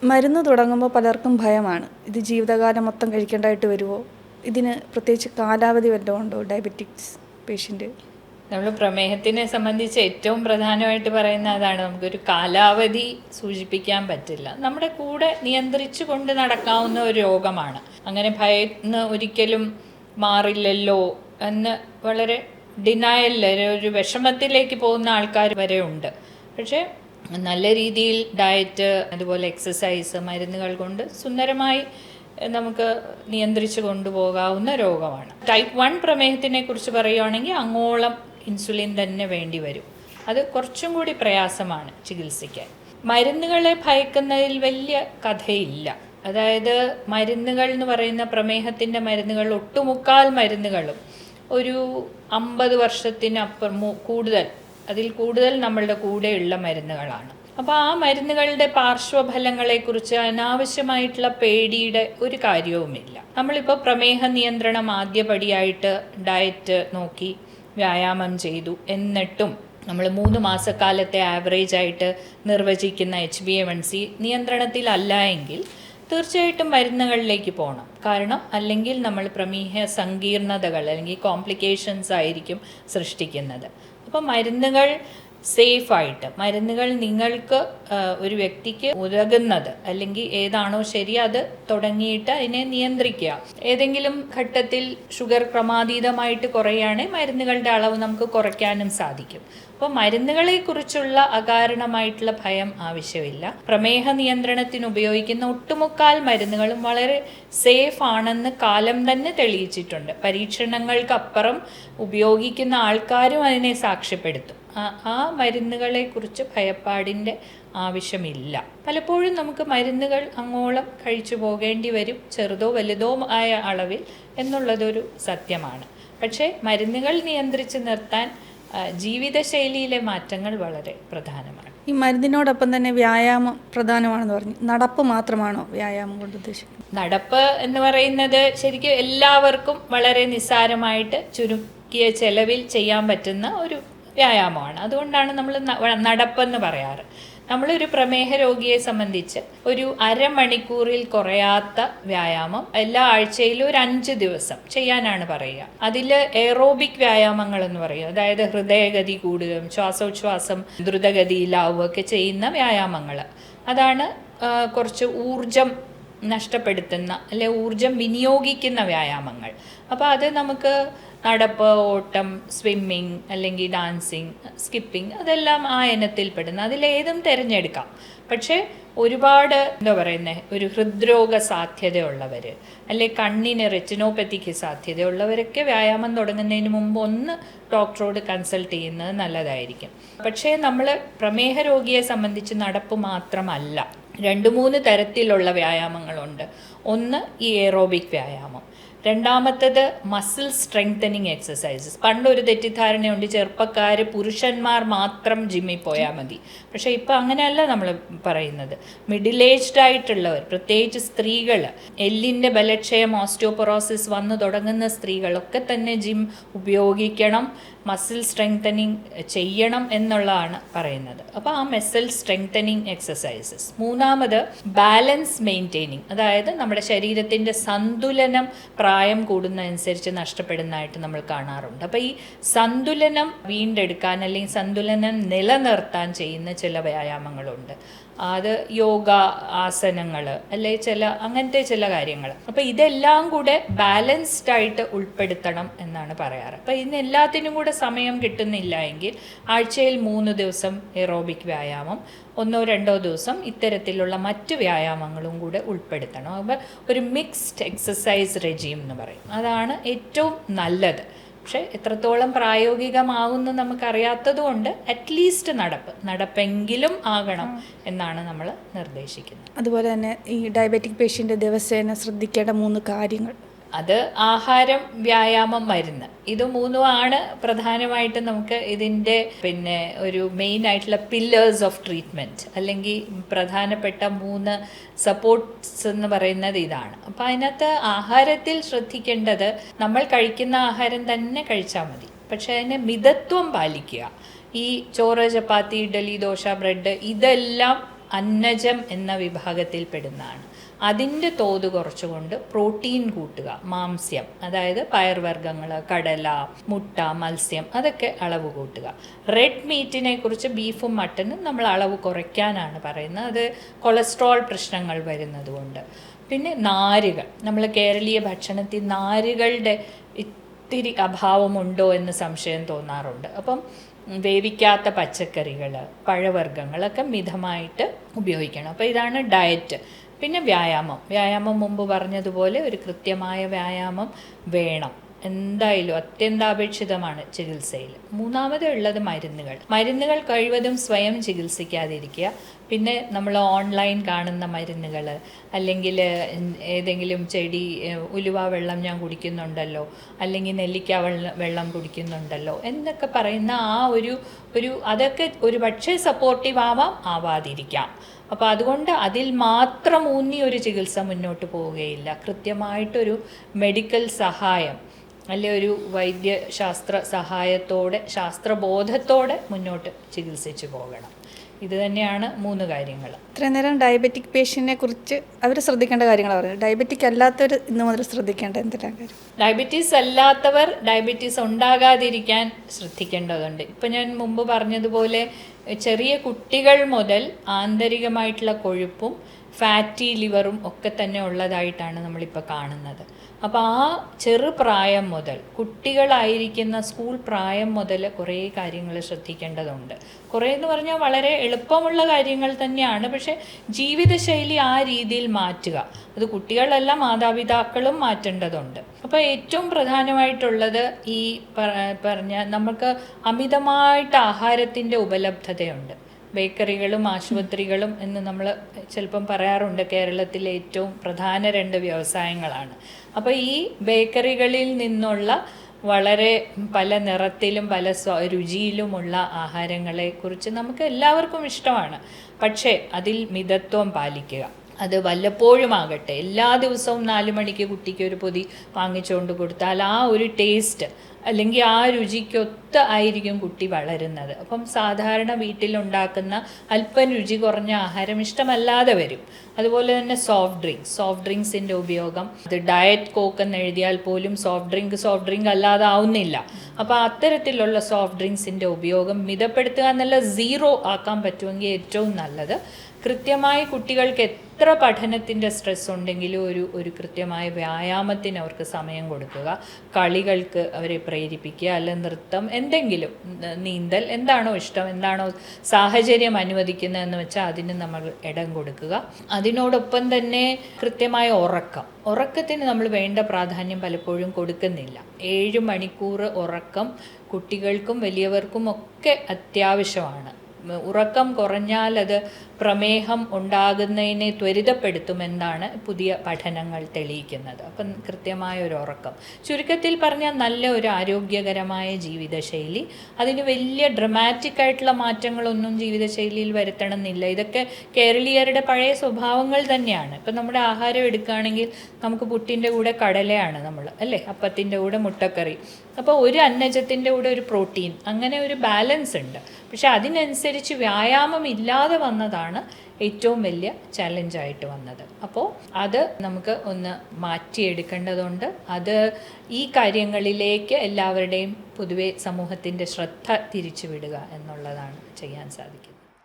മരുന്ന് തുടങ്ങുമ്പോൾ പലർക്കും ഭയമാണ്. ഇത് ജീവിതകാലം മൊത്തം കഴിക്കേണ്ടതായിട്ട് വരുമോ? ഇതിന് പ്രത്യേകിച്ച് കാലാവധി വല്ലതും ഉണ്ടോ ഡയബറ്റിക്സ് പേഷ്യൻ്റ്? നമ്മൾ പ്രമേഹത്തിനെ സംബന്ധിച്ച് ഏറ്റവും പ്രധാനമായിട്ട് പറയുന്ന അതാണ്, നമുക്കൊരു കാലാവധി സൂചിപ്പിക്കാൻ പറ്റില്ല. നമ്മുടെ കൂടെ നിയന്ത്രിച്ചു കൊണ്ട് നടക്കാവുന്ന ഒരു രോഗമാണ്. അങ്ങനെ ഭയന്ന് ഒരിക്കലും മാറില്ലല്ലോ എന്ന് വളരെ ഡിനയലിൽ ഒരു വിഷമത്തിലേക്ക് പോകുന്ന ആൾക്കാർ വരെ ഉണ്ട്. പക്ഷേ നല്ല രീതിയിൽ ഡയറ്റ്, അതുപോലെ എക്സസൈസ്, മരുന്നുകൾ കൊണ്ട് സുന്ദരമായി നമുക്ക് നിയന്ത്രിച്ചു കൊണ്ടുപോകാവുന്ന രോഗമാണ്. ടൈപ്പ് 1 പ്രമേഹത്തിനെ കുറിച്ച് പറയുകയാണെങ്കിൽ അങ്ങോളം ഇൻസുലിൻ തന്നെ വേണ്ടി വരും. അത് കുറച്ചും കൂടി പ്രയാസമാണ് ചികിത്സിക്കാൻ. മരുന്നുകളെ ഭയക്കുന്നതിൽ വലിയ കഥയില്ല. അതായത് മരുന്നുകൾ എന്ന് പറയുന്ന പ്രമേഹത്തിൻ്റെ മരുന്നുകൾ, ഒട്ടുമുക്കാൽ മരുന്നുകളും ഒരു 50 വർഷത്തിനപ്പുറം അതിൽ കൂടുതൽ നമ്മളുടെ കൂടെയുള്ള മരുന്നുകളാണ്. അപ്പോൾ ആ മരുന്നുകളുടെ പാർശ്വഫലങ്ങളെക്കുറിച്ച് അനാവശ്യമായിട്ടുള്ള പേടിയുടെ ഒരു കാര്യവുമില്ല. നമ്മളിപ്പോൾ പ്രമേഹ നിയന്ത്രണം ആദ്യപടിയായിട്ട് ഡയറ്റ് നോക്കി വ്യായാമം ചെയ്തു, എന്നിട്ടും നമ്മൾ 3 മാസക്കാലത്തെ ആവറേജ് ആയിട്ട് നിർവചിക്കുന്ന HbA1c നിയന്ത്രണത്തിലല്ല എങ്കിൽ തീർച്ചയായിട്ടും മരുന്നുകളിലേക്ക് പോകണം. കാരണം അല്ലെങ്കിൽ നമ്മൾ പ്രമേഹ സങ്കീർണതകൾ അല്ലെങ്കിൽ കോംപ്ലിക്കേഷൻസ് ആയിരിക്കും സൃഷ്ടിക്കുന്നത്. അപ്പോൾ മരുന്നുകൾ സേഫായിട്ട്, മരുന്നുകൾ നിങ്ങൾക്ക് ഒരു വ്യക്തിക്ക് ഉതകുന്നത് അല്ലെങ്കിൽ ഏതാണോ ശരി അത് തുടങ്ങിയിട്ട് അതിനെ നിയന്ത്രിക്കുക. ഏതെങ്കിലും ഘട്ടത്തിൽ ഷുഗർ ക്രമാതീതമായിട്ട് കുറയുകയാണെങ്കിൽ മരുന്നുകളുടെ അളവ് നമുക്ക് കുറയ്ക്കാനും സാധിക്കും. അപ്പോൾ മരുന്നുകളെക്കുറിച്ചുള്ള അകാരണമായിട്ടുള്ള ഭയം ആവശ്യമില്ല. പ്രമേഹ നിയന്ത്രണത്തിന് ഉപയോഗിക്കുന്ന ഒട്ടുമുക്കാൽ മരുന്നുകളും വളരെ സേഫ് ആണെന്ന് കാലം തന്നെ തെളിയിച്ചിട്ടുണ്ട്. പരീക്ഷണങ്ങൾക്കപ്പുറം ഉപയോഗിക്കുന്ന ആൾക്കാരും അതിനെ സാക്ഷ്യപ്പെടുത്തും. ആ മരുന്നുകളെ കുറിച്ച് ഭയപ്പാടിൻ്റെ ആവശ്യമില്ല. പലപ്പോഴും നമുക്ക് മരുന്നുകൾ അങ്ങോളം കഴിച്ചു പോകേണ്ടി വരും, ചെറുതോ വലുതോ ആയ അളവിൽ എന്നുള്ളതൊരു സത്യമാണ്. പക്ഷേ മരുന്നുകൾ നിയന്ത്രിച്ച് നിർത്താൻ ജീവിതശൈലിയിലെ മാറ്റങ്ങൾ വളരെ പ്രധാനമാണ്. ഈ മരുന്നിനോടൊപ്പം തന്നെ വ്യായാമം പ്രധാനമാണെന്ന് പറഞ്ഞു. നടപ്പ് മാത്രമാണോ വ്യായാമം കൊണ്ട് ഉദ്ദേശിക്കുന്നത്? നടപ്പ് എന്ന് പറയുന്നത് ശരിക്കും എല്ലാവർക്കും വളരെ നിസ്സാരമായിട്ട് ചുരുക്കിയ ചെലവിൽ ചെയ്യാൻ പറ്റുന്ന ഒരു വ്യായാമമാണ്. അതുകൊണ്ടാണ് നമ്മൾ നടപ്പെന്ന് പറയാറ്. നമ്മളൊരു പ്രമേഹ രോഗിയെ സംബന്ധിച്ച് ഒരു അരമണിക്കൂറിൽ കുറയാത്ത വ്യായാമം എല്ലാ ആഴ്ചയിലും ഒരു 5 ദിവസം ചെയ്യാനാണ് പറയുക. അതിൽ എയറോബിക് വ്യായാമങ്ങൾ എന്ന് പറയും. അതായത് ഹൃദയഗതി കൂടുകയും ശ്വാസോച്ഛ്വാസം ദ്രുതഗതിയിലാവുകയൊക്കെ ചെയ്യുന്ന വ്യായാമങ്ങൾ. അതാണ് കുറച്ച് ഊർജം നഷ്ടപ്പെടുത്തുന്ന അല്ലെ ഊർജം വിനിയോഗിക്കുന്ന വ്യായാമങ്ങൾ. അപ്പോൾ അത് നമുക്ക് നടപ്പ്, ഓട്ടം, സ്വിമ്മിങ് അല്ലെങ്കിൽ ഡാൻസിങ്, സ്കിപ്പിംഗ്, അതെല്ലാം ആ ഇനത്തിൽപ്പെടുന്ന അതിലേതും തിരഞ്ഞെടുക്കാം. പക്ഷേ ഒരുപാട് ഒരു ഹൃദ്രോഗ സാധ്യതയുള്ളവർ അല്ലെ കണ്ണിന് റെറ്റിനോപ്പത്തിക്ക് സാധ്യതയുള്ളവരൊക്കെ വ്യായാമം തുടങ്ങുന്നതിന് മുമ്പ് ഒന്ന് ഡോക്ടറോട് കൺസൾട്ട് ചെയ്യുന്നത് നല്ലതായിരിക്കും. പക്ഷേ നമ്മൾ പ്രമേഹ രോഗിയെ സംബന്ധിച്ച് നടപ്പ് മാത്രമല്ല, 2-3 തരത്തിലുള്ള വ്യായാമങ്ങളുണ്ട്. ഒന്ന് ഈ എയറോബിക് വ്യായാമം, രണ്ടാമത്തേത് മസിൽ സ്ട്രെങ്തനിങ് എക്സസൈസസ്. പണ്ടൊരു തെറ്റിദ്ധാരണയുണ്ട്, ചെറുപ്പക്കാർ പുരുഷന്മാർ മാത്രം ജിമ്മിൽ പോയാൽ മതി. പക്ഷേ ഇപ്പം അങ്ങനെയല്ല നമ്മൾ പറയുന്നത്. മിഡിൽ ഏജ്ഡ് ആയിട്ടുള്ളവർ, പ്രത്യേകിച്ച് സ്ത്രീകൾ, എല്ലിൻ്റെ ബലക്ഷയം, ഓസ്റ്റിയോപൊറോസിസ് വന്നു തുടങ്ങുന്ന സ്ത്രീകളൊക്കെ തന്നെ ജിം ഉപയോഗിക്കണം, മസിൽ സ്ട്രെങ്തനിങ് ചെയ്യണം എന്നുള്ളതാണ് പറയുന്നത്. അപ്പോൾ ആ മസിൽ സ്ട്രെങ്തനിങ് എക്സസൈസസ്. മൂന്നാമത് ബാലൻസ് മെയിൻറ്റെയിനിങ്, അതായത് നമ്മുടെ ശരീരത്തിൻ്റെ സന്തുലനം പ്രായം കൂടുന്നതനുസരിച്ച് നഷ്ടപ്പെടുന്നതായിട്ട് നമ്മൾ കാണാറുണ്ട്. അപ്പോൾ ഈ സന്തുലനം വീണ്ടെടുക്കാൻ അല്ലെങ്കിൽ സന്തുലനം നിലനിർത്താൻ ചെയ്യുന്ന ചില വ്യായാമങ്ങളുണ്ട്. അത് യോഗ ആസനങ്ങൾ അല്ലെ അങ്ങനത്തെ ചില കാര്യങ്ങൾ. അപ്പോൾ ഇതെല്ലാം കൂടെ ബാലൻസ്ഡ് ആയിട്ട് ഉൾപ്പെടുത്തണം എന്നാണ് പറയാറ്. അപ്പോൾ ഇന്ന് എല്ലാത്തിനും കൂടെ സമയം കിട്ടുന്നില്ല എങ്കിൽ ആഴ്ചയിൽ 3 ദിവസം എറോബിക് വ്യായാമം, 1-2 ദിവസം ഇത്തരത്തിലുള്ള മറ്റ് വ്യായാമങ്ങളും കൂടെ ഉൾപ്പെടുത്തണം. അപ്പോൾ ഒരു മിക്സ്ഡ് എക്സസൈസ് റെജീം എന്ന് പറയും. അതാണ് ഏറ്റവും നല്ലത്. പക്ഷേ എത്രത്തോളം പ്രായോഗികമാകുന്നു നമുക്കറിയാത്തത് കൊണ്ട് അറ്റ്ലീസ്റ്റ് നടപ്പെങ്കിലും ആകണം എന്നാണ് നമ്മൾ നിർദ്ദേശിക്കുന്നത്. അതുപോലെ തന്നെ ഈ ഡയബറ്റിക് പേഷ്യൻ്റ് ദിവസേന ശ്രദ്ധിക്കേണ്ട 3 കാര്യങ്ങൾ. അത് ആഹാരം, വ്യായാമം, മരുന്ന്. ഇത് 3 പ്രധാനമായിട്ട് നമുക്ക് ഇതിൻ്റെ ഒരു മെയിൻ ആയിട്ടുള്ള പില്ലേഴ്സ് ഓഫ് ട്രീറ്റ്മെൻറ്റ് അല്ലെങ്കിൽ പ്രധാനപ്പെട്ട 3 സപ്പോർട്ട്സ് എന്ന് പറയുന്നത് ഇതാണ്. അപ്പം അതിനകത്ത് ആഹാരത്തിൽ ശ്രദ്ധിക്കേണ്ടത്, നമ്മൾ കഴിക്കുന്ന ആഹാരം തന്നെ കഴിച്ചാൽ മതി, പക്ഷെ അതിന് മിതത്വം പാലിക്കുക. ഈ ചോറ്, ചപ്പാത്തി, ഇഡ്ഡലി, ദോശ, ബ്രെഡ് ഇതെല്ലാം അന്നജം എന്ന വിഭാഗത്തിൽ പെടുന്നതാണ്. അതിൻ്റെ തോത് കുറച്ചുകൊണ്ട് പ്രോട്ടീൻ കൂട്ടുക. മാംസ്യം, അതായത് പയർവർഗ്ഗങ്ങൾ, കടല, മുട്ട, മത്സ്യം, അതൊക്കെ അളവ് കൂട്ടുക. റെഡ് മീറ്റിനെ കുറിച്ച് ബീഫും മട്ടനും നമ്മൾ അളവ് കുറയ്ക്കാനാണ് പറയുന്നത്. അത് കൊളസ്ട്രോൾ പ്രശ്നങ്ങൾ വരുന്നത് കൊണ്ട്. പിന്നെ നാരുകൾ, നമ്മൾ കേരളീയ ഭക്ഷണത്തിൽ നാരുകളുടെ ഇത്തിരി അഭാവമുണ്ടോ എന്ന് സംശയം തോന്നാറുണ്ട്. അപ്പം വേവിക്കാത്ത പച്ചക്കറികൾ, പഴവർഗ്ഗങ്ങളൊക്കെ മിതമായിട്ട് ഉപയോഗിക്കണം. അപ്പോൾ ഇതാണ് ഡയറ്റ്. പിന്നെ വ്യായാമം മുമ്പ് പറഞ്ഞതുപോലെ ഒരു കൃത്യമായ വ്യായാമം വേണം, എന്തായാലും അത്യന്താപേക്ഷിതമാണ് ചികിത്സയിൽ. മൂന്നാമത് ഉള്ളത് മരുന്നുകൾ കഴിവതും സ്വയം ചികിത്സിക്കാതിരിക്കുക. പിന്നെ നമ്മൾ ഓൺലൈൻ കാണുന്ന മരുന്നുകൾ, അല്ലെങ്കിൽ ഏതെങ്കിലും ചെടി ഉലുവ വെള്ളം ഞാൻ കുടിക്കുന്നുണ്ടല്ലോ, അല്ലെങ്കിൽ നെല്ലിക്ക വെള്ളം കുടിക്കുന്നുണ്ടല്ലോ എന്നൊക്കെ പറയുന്ന ആ ഒരു അതൊക്കെ ഒരു പക്ഷേ സപ്പോർട്ടീവ് ആവാതിരിക്കാം. അപ്പോൾ അതുകൊണ്ട് അതിൽ മാത്രം ഊന്നി ഒരു ചികിത്സ മുന്നോട്ട് പോവുകയില്ല. കൃത്യമായിട്ടൊരു മെഡിക്കൽ സഹായം, അല്ലെ ഒരു വൈദ്യശാസ്ത്ര സഹായത്തോടെ, ശാസ്ത്രബോധത്തോടെ മുന്നോട്ട് ചികിത്സിച്ചു പോകണം. ഇത് തന്നെയാണ് 3 കാര്യങ്ങൾ. ഇത്രയും നേരം ഡയബറ്റിക് പേഷ്യൻറ്റിനെ കുറിച്ച് അവർ ശ്രദ്ധിക്കേണ്ട കാര്യങ്ങളാണ് പറയുന്നത്. ഡയബറ്റിക് അല്ലാത്തവർ ഇന്ന് മുതൽ ശ്രദ്ധിക്കേണ്ട എന്തെല്ലാം കാര്യം? ഡയബറ്റീസ് അല്ലാത്തവർ ഡയബറ്റീസ് ഉണ്ടാകാതിരിക്കാൻ ശ്രദ്ധിക്കേണ്ടതുണ്ട്. ഇപ്പം ഞാൻ മുമ്പ് പറഞ്ഞതുപോലെ ചെറിയ കുട്ടികൾ മുതൽ ആന്തരികമായിട്ടുള്ള കൊഴുപ്പും ഫാറ്റി ലിവറും ഒക്കെ തന്നെ ഉള്ളതായിട്ടാണ് നമ്മളിപ്പോൾ കാണുന്നത്. അപ്പോൾ ആ ചെറുപ്രായം മുതൽ, കുട്ടികളായിരിക്കുന്ന സ്കൂൾ പ്രായം മുതൽ കുറേ കാര്യങ്ങൾ ശ്രദ്ധിക്കേണ്ടതുണ്ട്. കുറേ എന്ന് പറഞ്ഞാൽ വളരെ എളുപ്പമുള്ള കാര്യങ്ങൾ തന്നെയാണ്, പക്ഷേ ജീവിതശൈലി ആ രീതിയിൽ മാറ്റുക. അത് കുട്ടികളല്ല, മാതാപിതാക്കളും മാറ്റേണ്ടതുണ്ട്. അപ്പോൾ ഏറ്റവും പ്രധാനമായിട്ടുള്ളത് ഈ പറഞ്ഞ നമുക്ക് അമിതമായിട്ട് ആഹാരത്തിൻ്റെ ഉപലബ്ധതയുണ്ട്. ബേക്കറികളും ആശുപത്രികളും എന്ന് നമ്മൾ ചിലപ്പം പറയാറുണ്ട്. കേരളത്തിലെ ഏറ്റവും പ്രധാന 2 വ്യവസായങ്ങളാണ്. അപ്പോൾ ഈ ബേക്കറികളിൽ നിന്നുള്ള വളരെ പല നിറത്തിലും പല രുചിയിലുമുള്ള ആഹാരങ്ങളെക്കുറിച്ച് നമുക്ക് എല്ലാവർക്കും ഇഷ്ടമാണ്. പക്ഷേ അതിൽ മിതത്വം പാലിക്കുക. അത് വല്ലപ്പോഴും ആകട്ടെ, എല്ലാ ദിവസവും 4 മണിക്ക് കുട്ടിക്ക് ഒരു പൊതി വാങ്ങിച്ചുകൊണ്ട് കൊടുത്താൽ ആ ഒരു ടേസ്റ്റ് അല്ലെങ്കിൽ ആ രുചിക്കൊത്ത ആയിരിക്കും കുട്ടി വളരുന്നത്. അപ്പം സാധാരണ വീട്ടിലുണ്ടാക്കുന്ന അല്പം രുചി കുറഞ്ഞ ആഹാരം ഇഷ്ടമല്ലാതെ വരും. അതുപോലെ തന്നെ സോഫ്റ്റ് ഡ്രിങ്ക്സിൻ്റെ ഉപയോഗം, അത് ഡയറ്റ് കോക്ക് എന്ന് എഴുതിയാൽ പോലും സോഫ്റ്റ് ഡ്രിങ്ക് അല്ലാതെ ആവുന്നില്ല. അപ്പോൾ അത്തരത്തിലുള്ള സോഫ്റ്റ് ഡ്രിങ്ക്സിൻ്റെ ഉപയോഗം മിതപ്പെടുത്തുക എന്നല്ല, 0 ആക്കാൻ പറ്റുമെങ്കിൽ ഏറ്റവും നല്ലത്. കൃത്യമായി കുട്ടികൾക്ക് എത്ര പഠനത്തിൻ്റെ സ്ട്രെസ് ഉണ്ടെങ്കിലും ഒരു കൃത്യമായ വ്യായാമത്തിന് അവർക്ക് സമയം കൊടുക്കുക. കളികൾക്ക് അവരെ പ്രേരിപ്പിക്കുക, അല്ല നൃത്തം, എന്തെങ്കിലും, നീന്തൽ, എന്താണോ ഇഷ്ടം, എന്താണോ സാഹചര്യം അനുവദിക്കുന്നതെന്ന് വെച്ചാൽ അതിന് നമ്മൾ ഇടം കൊടുക്കുക. അതിനോടൊപ്പം തന്നെ കൃത്യമായ ഉറക്കത്തിന് നമ്മൾ വേണ്ട പ്രാധാന്യം പലപ്പോഴും കൊടുക്കുന്നില്ല. 7 മണിക്കൂർ ഉറക്കം കുട്ടികൾക്കും വലിയവർക്കും ഒക്കെ അത്യാവശ്യമാണ്. ഉറക്കം കുറഞ്ഞാൽ അത് പ്രമേഹം ഉണ്ടാകുന്നതിനെ ത്വരിതപ്പെടുത്തുമെന്നാണ് പുതിയ പഠനങ്ങൾ തെളിയിക്കുന്നത്. അപ്പം കൃത്യമായ ഒരു ഉറക്കം, ചുരുക്കത്തിൽ പറഞ്ഞാൽ നല്ല ഒരു ആരോഗ്യകരമായ ജീവിതശൈലി. അതിന് വലിയ ഡ്രമാറ്റിക് ആയിട്ടുള്ള മാറ്റങ്ങളൊന്നും ജീവിതശൈലിയിൽ വരുത്തണമെന്നില്ല. ഇതൊക്കെ കേരളീയരുടെ പഴയ സ്വഭാവങ്ങൾ തന്നെയാണ്. ഇപ്പം നമ്മുടെ ആഹാരം എടുക്കുകയാണെങ്കിൽ നമുക്ക് പുട്ടിൻ്റെ കൂടെ കടലയാണ് നമ്മൾ, അല്ലേ, അപ്പത്തിൻ്റെ കൂടെ മുട്ടക്കറി. അപ്പോൾ ഒരു അന്നജത്തിൻ്റെ കൂടെ ഒരു പ്രോട്ടീൻ, അങ്ങനെ ഒരു ബാലൻസ് ഉണ്ട്. പക്ഷെ അതിനനുസരിച്ച് വ്യായാമം ഇല്ലാതെ വന്നതാണ് ഏറ്റവും വലിയ ചലഞ്ചായിട്ട് വന്നത്. അപ്പോൾ അത് നമുക്ക് ഒന്ന് മാറ്റിയെടുക്കേണ്ടതുണ്ട്. അത് ഈ കാര്യങ്ങളിലേക്ക് എല്ലാവരുടെയും പൊതുവെ സമൂഹത്തിൻ്റെ ശ്രദ്ധ തിരിച്ചുവിടുക എന്നുള്ളതാണ് ചെയ്യാൻ സാധിക്കുന്നത്.